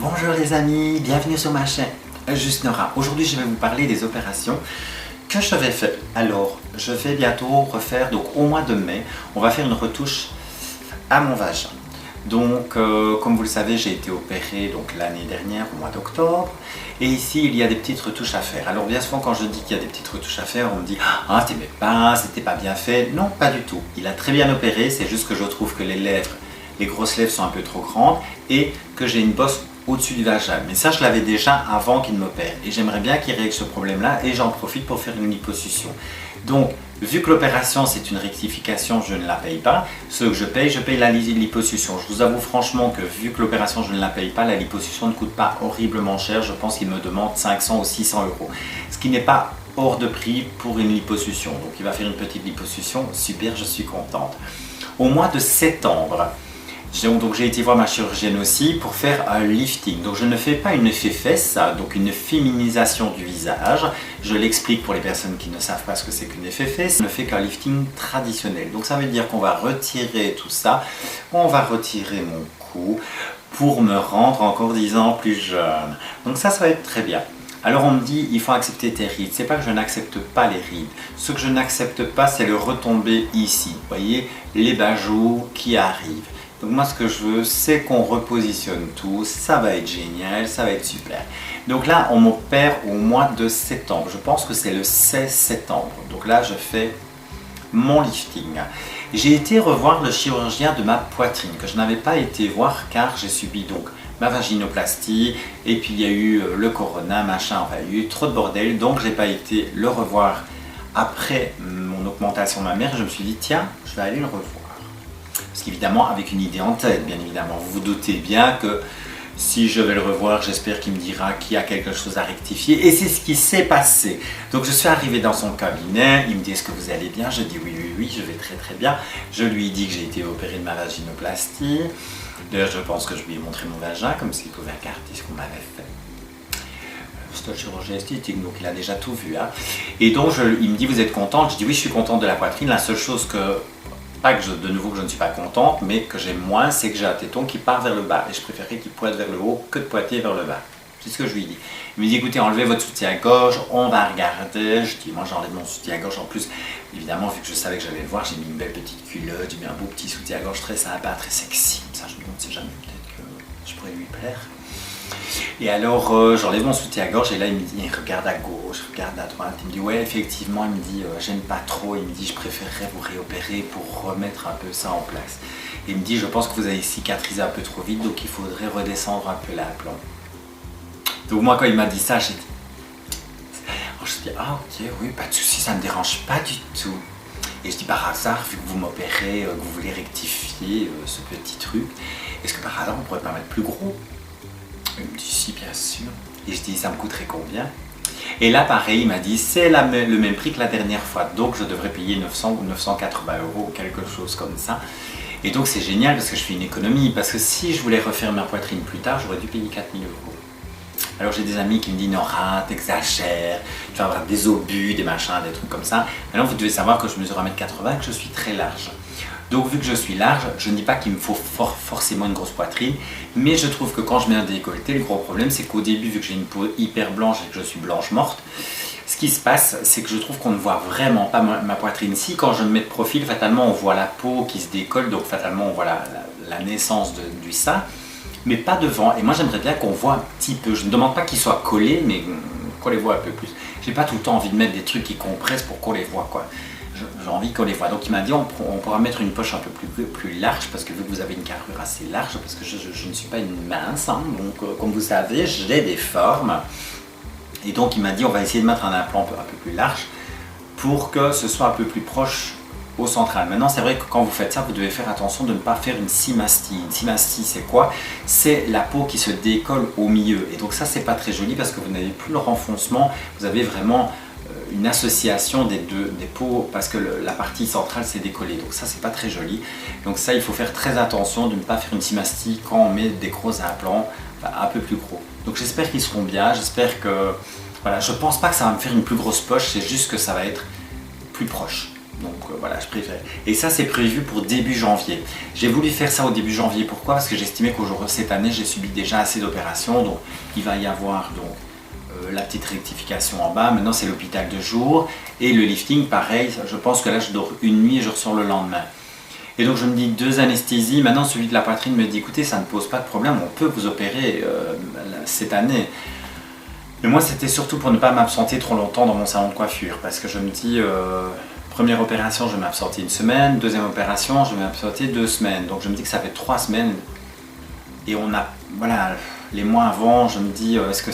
Bonjour les amis, bienvenue sur ma chaîne Juste Nora. Aujourd'hui je vais vous parler des opérations que je vais faire. Alors je vais bientôt refaire, donc au mois de mai, on va faire une retouche à mon vagin. Donc comme vous le savez, j'ai été opéré l'année dernière au mois d'octobre. Et ici il y a des petites retouches à faire. Alors bien souvent quand je dis qu'il y a des petites retouches à faire, on me dit « Ah t'aimais pas, c'était pas bien fait ». Non, pas du tout. Il a très bien opéré, c'est juste que je trouve que les lèvres, les grosses lèvres sont un peu trop grandes et que j'ai une bosse au-dessus du vagin. Mais ça, je l'avais déjà avant qu'il m'opère. Et j'aimerais bien qu'il règle ce problème-là et j'en profite pour faire une liposuction. Donc, vu que l'opération, c'est une rectification, je ne la paye pas. Ce que je paye la liposuction. Je vous avoue franchement que vu que l'opération, je ne la paye pas, la liposuction ne coûte pas horriblement cher. Je pense qu'il me demande 500 ou 600 euros. Ce qui n'est pas hors de prix pour une liposuction. Donc, il va faire une petite liposuction. Super, je suis contente. Au mois de septembre, j'ai été voir ma chirurgienne aussi pour faire un lifting. Donc je ne fais pas une effet fesse, donc une féminisation du visage. Je l'explique pour les personnes qui ne savent pas ce que c'est qu'une effet fesse. Je ne fais qu'un lifting traditionnel. Donc ça veut dire qu'on va retirer tout ça. On va retirer mon cou pour me rendre encore 10 ans plus jeune. Donc ça va être très bien. Alors on me dit, il faut accepter tes rides. C'est pas que je n'accepte pas les rides. Ce que je n'accepte pas, c'est le retombé ici. Vous voyez, les bajoux qui arrivent. Donc moi ce que je veux, c'est qu'on repositionne tout, ça va être génial, ça va être super. Donc là on m'opère au mois de septembre, je pense que c'est le 16 septembre. Donc là je fais mon lifting. J'ai été revoir le chirurgien de ma poitrine, que je n'avais pas été voir car j'ai subi donc ma vaginoplastie et puis il y a eu le corona, machin, enfin il y a eu trop de bordel, donc je n'ai pas été le revoir après mon augmentation mammaire. Je me suis dit tiens, je vais aller le revoir. Parce qu'évidemment, avec une idée en tête, bien évidemment. Vous vous doutez bien que si je vais le revoir, j'espère qu'il me dira qu'il y a quelque chose à rectifier. Et c'est ce qui s'est passé. Donc je suis arrivé dans son cabinet, il me dit « Est-ce que vous allez bien ?» Je dis « Oui, je vais très très bien. » Je lui dis que j'ai été opéré de ma vaginoplastie. D'ailleurs, je pense que je lui ai montré mon vagin, comme s'il pouvait regarder ce qu'on m'avait fait. C'est un chirurgien esthétique, donc il a déjà tout vu. Hein. Et donc il me dit « Vous êtes contente ?» Je dis « Oui, je suis contente de la poitrine. La seule chose que... Pas que de nouveau que je ne suis pas contente, mais que j'aime moins, c'est que j'ai un téton qui part vers le bas. Et je préférais qu'il pointe vers le haut que de pointer vers le bas. C'est ce que je lui dis. Il me dit, écoutez, enlevez votre soutien-gorge, on va regarder. Je dis, moi j'enlève mon soutien-gorge. En plus, évidemment, vu que je savais que j'allais le voir, j'ai mis une belle petite culotte, j'ai mis un beau petit soutien-gorge très sympa, très sexy. Ça, je me demande si jamais peut-être que je pourrais lui plaire. Et alors j'enlève mon soutien-gorge et là il me dit, il regarde à gauche, regarde à droite, il me dit ouais effectivement, il me dit j'aime pas trop, il me dit je préférerais vous réopérer pour remettre un peu ça en place. Et il me dit je pense que vous avez cicatrisé un peu trop vite donc il faudrait redescendre un peu l'implant. Donc moi quand il m'a dit ça, j'ai dit, alors, je dis ah ok oui pas de souci, ça me dérange pas du tout. Et je dis par hasard, vu que vous m'opérez, que vous voulez rectifier ce petit truc, est-ce que par hasard on pourrait pas mettre plus gros? Il me dit si bien sûr. Et je dis ça me coûterait combien? Et là pareil il m'a dit c'est le même prix que la dernière fois. Donc je devrais payer 900 ou 980 euros ou quelque chose comme ça. Et donc c'est génial parce que je fais une économie. Parce que si je voulais refaire ma poitrine plus tard, j'aurais dû payer 4000 euros. Alors j'ai des amis qui me disent Nora, t'exagères, tu vas avoir des obus, des machins, des trucs comme ça. Maintenant vous devez savoir que je mesure 1m80 et que je suis très large. Donc vu que je suis large, je ne dis pas qu'il me faut forcément une grosse poitrine, mais je trouve que quand je mets un décolleté, le gros problème c'est qu'au début, vu que j'ai une peau hyper blanche et que je suis blanche morte, ce qui se passe, c'est que je trouve qu'on ne voit vraiment pas ma poitrine. Si quand je me mets de profil, fatalement on voit la peau qui se décolle, donc fatalement on voit la naissance du sein, mais pas devant. Et moi j'aimerais bien qu'on voit un petit peu, je ne demande pas qu'il soit collé, mais qu'on les voit un peu plus. J'ai pas tout le temps envie de mettre des trucs qui compressent pour qu'on les voit quoi. J'ai envie qu'on les voit. Donc il m'a dit on pourra mettre une poche un peu plus large parce que vu que vous avez une carrure assez large, parce que je ne suis pas une mince, hein, donc comme vous savez j'ai des formes. Et donc il m'a dit on va essayer de mettre un implant un peu plus large pour que ce soit un peu plus proche au central. Maintenant c'est vrai que quand vous faites ça, vous devez faire attention de ne pas faire une symastie. Une symastie c'est quoi? C'est la peau qui se décolle au milieu. Et donc ça c'est pas très joli parce que vous n'avez plus le renfoncement, vous avez vraiment une association des peaux parce que la partie centrale s'est décollée, donc ça c'est pas très joli. Donc ça il faut faire très attention de ne pas faire une symastie quand on met des gros implants, enfin, un peu plus gros. Donc j'espère qu'ils seront bien, j'espère que voilà, je pense pas que ça va me faire une plus grosse poche, c'est juste que ça va être plus proche. Donc voilà, je préfère. Et ça, c'est prévu pour début janvier. J'ai voulu faire ça au début janvier. Pourquoi? Parce que j'estimais qu'aujourd'hui, cette année, j'ai subi déjà assez d'opérations. Donc il va y avoir donc, la petite rectification en bas. Maintenant, c'est l'hôpital de jour. Et le lifting, pareil. Je pense que là, je dors une nuit et je ressors le lendemain. Et donc je me dis 2 anesthésies. Maintenant, celui de la poitrine me dit, écoutez, ça ne pose pas de problème. On peut vous opérer cette année. Mais moi, c'était surtout pour ne pas m'absenter trop longtemps dans mon salon de coiffure. Parce que je me dis, première opération, je vais m'absenter 1 semaine. Deuxième opération, je vais m'absenter 2 semaines. Donc je me dis que ça fait 3 semaines. Et on a, voilà, les mois avant, je me dis, est-ce que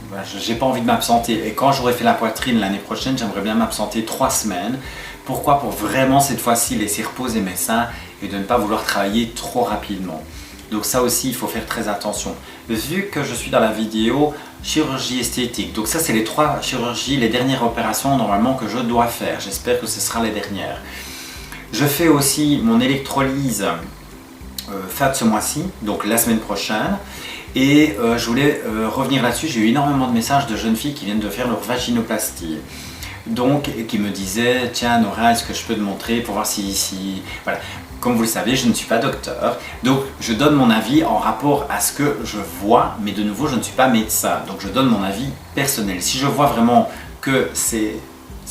voilà, j'ai pas envie de m'absenter. Et quand j'aurai fait la poitrine l'année prochaine, j'aimerais bien m'absenter 3 semaines. Pourquoi? Pour vraiment cette fois-ci laisser reposer mes seins et de ne pas vouloir travailler trop rapidement. Donc ça aussi, il faut faire très attention. Vu que je suis dans la vidéo chirurgie esthétique, donc ça c'est les 3 chirurgies, les dernières opérations normalement que je dois faire. J'espère que ce sera les dernières. Je fais aussi mon électrolyse fin de ce mois-ci, donc la semaine prochaine. Et je voulais revenir là-dessus. J'ai eu énormément de messages de jeunes filles qui viennent de faire leur vaginoplastie. Donc, qui me disaient, tiens Nora, est-ce que je peux te montrer pour voir si... Voilà. Comme vous le savez, je ne suis pas docteur, donc je donne mon avis en rapport à ce que je vois, mais de nouveau, je ne suis pas médecin, donc je donne mon avis personnel. Si je vois vraiment que c'est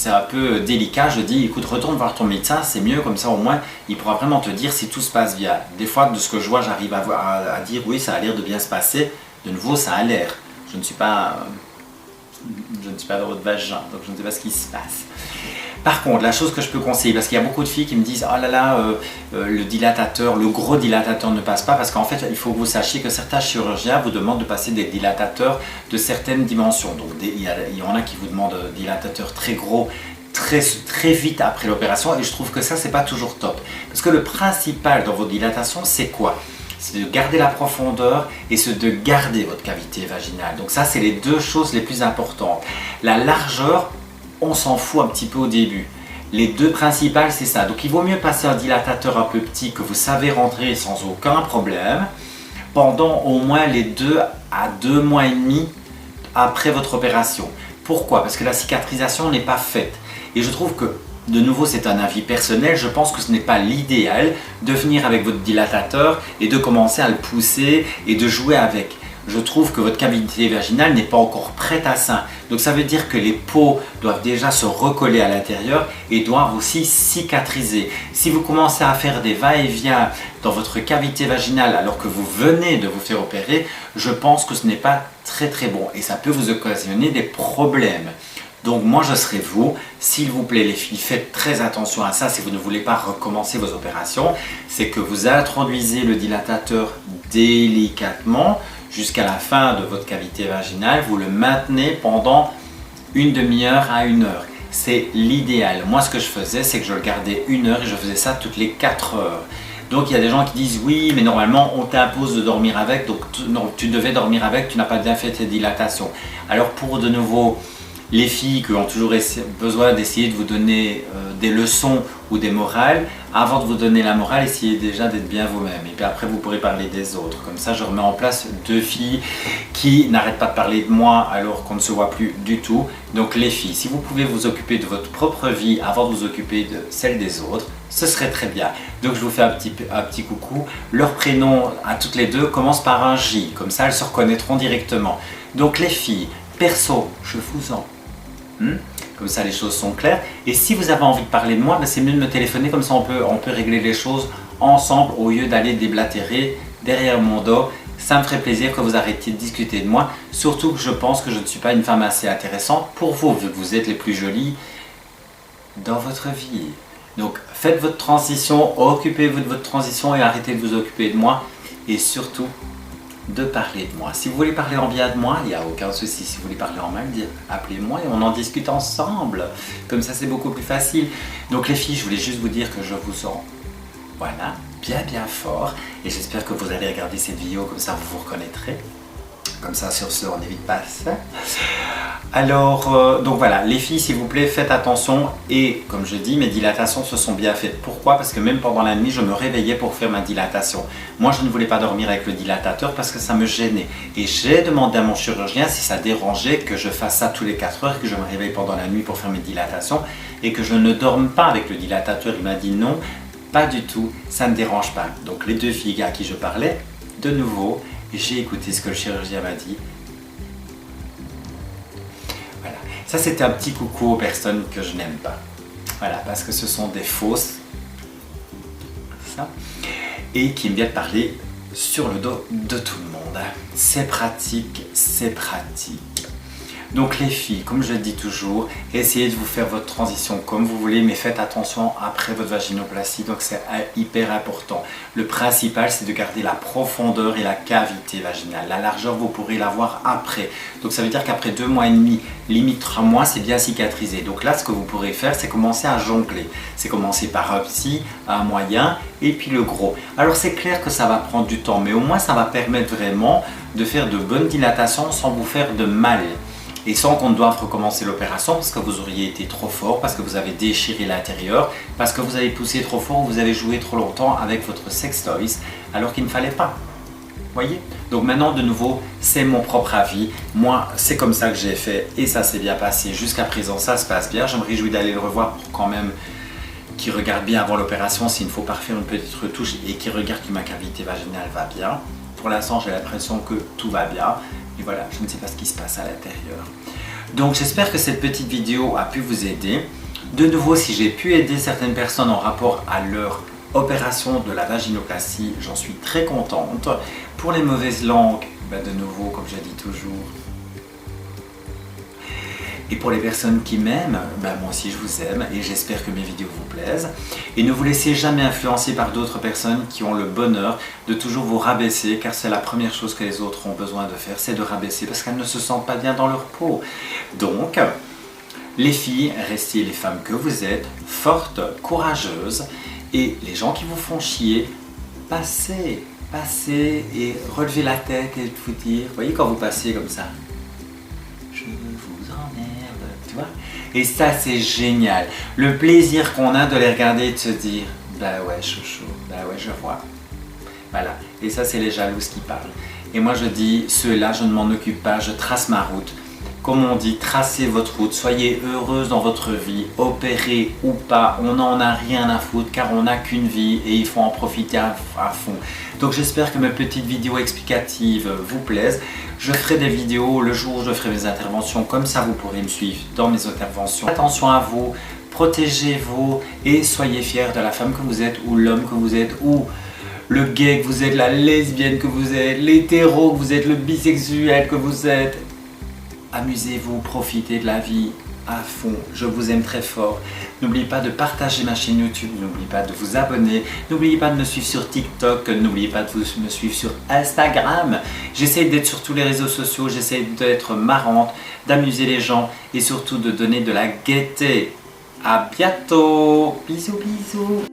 un peu délicat, je dis, écoute, retourne voir ton médecin, c'est mieux, comme ça au moins, il pourra vraiment te dire si tout se passe bien. Des fois, de ce que je vois, j'arrive à dire, oui, ça a l'air de bien se passer, de nouveau, ça a l'air. Je ne suis pas dans votre vagin, donc je ne sais pas ce qui se passe. Par contre, la chose que je peux conseiller, parce qu'il y a beaucoup de filles qui me disent « Oh là là, le dilatateur, le gros dilatateur ne passe pas » parce qu'en fait, il faut que vous sachiez que certains chirurgiens vous demandent de passer des dilatateurs de certaines dimensions. Donc, il y en a qui vous demandent des dilatateurs très gros, très vite après l'opération, et je trouve que ça, c'est pas toujours top. Parce que le principal dans vos dilatations, c'est quoi? C'est de garder la profondeur et c'est de garder votre cavité vaginale. Donc ça, c'est les 2 choses les plus importantes. La largeur, on s'en fout un petit peu au début. Les 2 principales, c'est ça. Donc il vaut mieux passer un dilatateur un peu petit que vous savez rentrer sans aucun problème pendant au moins les 2 à 2 mois et demi après votre opération. Pourquoi? Parce que la cicatrisation n'est pas faite. Et je trouve que, de nouveau, c'est un avis personnel, je pense que ce n'est pas l'idéal de venir avec votre dilatateur et de commencer à le pousser et de jouer avec. Je trouve que votre cavité vaginale n'est pas encore prête à ça. Donc ça veut dire que les peaux doivent déjà se recoller à l'intérieur et doivent aussi cicatriser. Si vous commencez à faire des va-et-vient dans votre cavité vaginale alors que vous venez de vous faire opérer, je pense que ce n'est pas très bon et ça peut vous occasionner des problèmes. Donc moi je serai vous, s'il vous plaît les filles, faites très attention à ça si vous ne voulez pas recommencer vos opérations, c'est que vous introduisez le dilatateur délicatement jusqu'à la fin de votre cavité vaginale, vous le maintenez pendant 1 demi-heure à 1 heure. C'est l'idéal. Moi ce que je faisais, c'est que je le gardais 1 heure et je faisais ça toutes les 4 heures. Donc il y a des gens qui disent oui, mais normalement on t'impose de dormir avec, donc tu devais dormir avec, tu n'as pas bien fait tes dilatations. Alors pour de nouveau les filles qui ont toujours besoin d'essayer de vous donner des leçons ou des morales, avant de vous donner la morale, essayez déjà d'être bien vous-même. Et puis après, vous pourrez parler des autres. Comme ça, je remets en place 2 filles qui n'arrêtent pas de parler de moi alors qu'on ne se voit plus du tout. Donc les filles, si vous pouvez vous occuper de votre propre vie avant de vous occuper de celle des autres, ce serait très bien. Donc je vous fais un petit coucou. Leur prénom à toutes les 2 commence par un J. Comme ça, elles se reconnaîtront directement. Donc les filles, perso, je vous en... Comme ça les choses sont claires. Et si vous avez envie de parler de moi, ben c'est mieux de me téléphoner, comme ça on peut régler les choses ensemble au lieu d'aller déblatérer derrière mon dos. Ça me ferait plaisir que vous arrêtiez de discuter de moi, surtout que je pense que je ne suis pas une femme assez intéressante pour vous, vu que vous êtes les plus jolies dans votre vie. Donc faites votre transition, occupez-vous de votre transition et arrêtez de vous occuper de moi. Et surtout, de parler de moi. Si vous voulez parler en bien de moi, il n'y a aucun souci. Si vous voulez parler en mal, appelez-moi et on en discute ensemble. Comme ça, c'est beaucoup plus facile. Donc les filles, je voulais juste vous dire que je vous sens, voilà, bien fort. Et j'espère que vous allez regarder cette vidéo, comme ça vous vous reconnaîtrez. Comme ça, sur ce, on n'évite pas ça. Alors, donc voilà, les filles, s'il vous plaît, faites attention. Et comme je dis, mes dilatations se sont bien faites. Pourquoi? Parce que même pendant la nuit, je me réveillais pour faire ma dilatation. Moi, je ne voulais pas dormir avec le dilatateur parce que ça me gênait. Et j'ai demandé à mon chirurgien si ça dérangeait que je fasse ça tous les 4 heures, que je me réveille pendant la nuit pour faire mes dilatations et que je ne dorme pas avec le dilatateur. Il m'a dit non, pas du tout, ça ne dérange pas. Donc les 2 filles à qui je parlais, de nouveau, j'ai écouté ce que le chirurgien m'a dit. Voilà, ça c'était un petit coucou aux personnes que je n'aime pas. Voilà, parce que ce sont des fausses. Ça. Et qui me viennent parler sur le dos de tout le monde. C'est pratique, c'est pratique. Donc les filles, comme je le dis toujours, essayez de vous faire votre transition comme vous voulez, mais faites attention après votre vaginoplastie, donc c'est hyper important. Le principal, c'est de garder la profondeur et la cavité vaginale. La largeur, vous pourrez l'avoir après. Donc ça veut dire qu'après 2 mois et demi, limite 3 mois, c'est bien cicatrisé. Donc là, ce que vous pourrez faire, c'est commencer à jongler. C'est commencer par un petit, un moyen et puis le gros. Alors c'est clair que ça va prendre du temps, mais au moins ça va permettre vraiment de faire de bonnes dilatations sans vous faire de mal. Et sans qu'on doive recommencer l'opération parce que vous auriez été trop fort, parce que vous avez déchiré l'intérieur, parce que vous avez poussé trop fort ou vous avez joué trop longtemps avec votre sex toys alors qu'il ne fallait pas. Voyez? Donc maintenant de nouveau, c'est mon propre avis. Moi, c'est comme ça que j'ai fait et ça s'est bien passé. Jusqu'à présent, ça se passe bien. Je me réjouis d'aller le revoir pour quand même qu'il regarde bien avant l'opération s'il ne faut pas refaire une petite retouche et qu'il regarde que ma cavité vaginale va bien. Pour l'instant, j'ai l'impression que tout va bien. Et voilà, je ne sais pas ce qui se passe à l'intérieur. Donc j'espère que cette petite vidéo a pu vous aider. De nouveau, si j'ai pu aider certaines personnes en rapport à leur opération de la vaginoplastie, j'en suis très contente. Pour les mauvaises langues, de nouveau, comme je dis toujours. Et pour les personnes qui m'aiment, moi aussi je vous aime et j'espère que mes vidéos vous plaisent. Et ne vous laissez jamais influencer par d'autres personnes qui ont le bonheur de toujours vous rabaisser, car c'est la première chose que les autres ont besoin de faire, c'est de rabaisser parce qu'elles ne se sentent pas bien dans leur peau. Donc, les filles, restez les femmes que vous êtes, fortes, courageuses, et les gens qui vous font chier, passez et relevez la tête et vous dire, vous voyez quand vous passez comme ça, je vous emmerde, tu vois. Et ça c'est génial, le plaisir qu'on a de les regarder et de se dire, bah ouais chouchou, bah ouais je vois. Voilà, et ça c'est les jalouses qui parlent. Et moi je dis, ceux-là je ne m'en occupe pas, je trace ma route. Comme on dit, tracez votre route, soyez heureuse dans votre vie, opérez ou pas, on n'en a rien à foutre car on n'a qu'une vie et il faut en profiter à fond. Donc j'espère que mes petites vidéos explicatives vous plaisent. Je ferai des vidéos le jour où je ferai mes interventions, comme ça vous pourrez me suivre dans mes interventions. Attention à vous, protégez-vous et soyez fiers de la femme que vous êtes ou l'homme que vous êtes ou le gay que vous êtes, la lesbienne que vous êtes, l'hétéro que vous êtes, le bisexuel que vous êtes. Amusez-vous, profitez de la vie à fond, je vous aime très fort. N'oubliez pas de partager ma chaîne YouTube, n'oubliez pas de vous abonner, n'oubliez pas de me suivre sur TikTok, n'oubliez pas de me suivre sur Instagram. J'essaie d'être sur tous les réseaux sociaux, j'essaie d'être marrante, d'amuser les gens et surtout de donner de la gaieté. À bientôt, bisous bisous.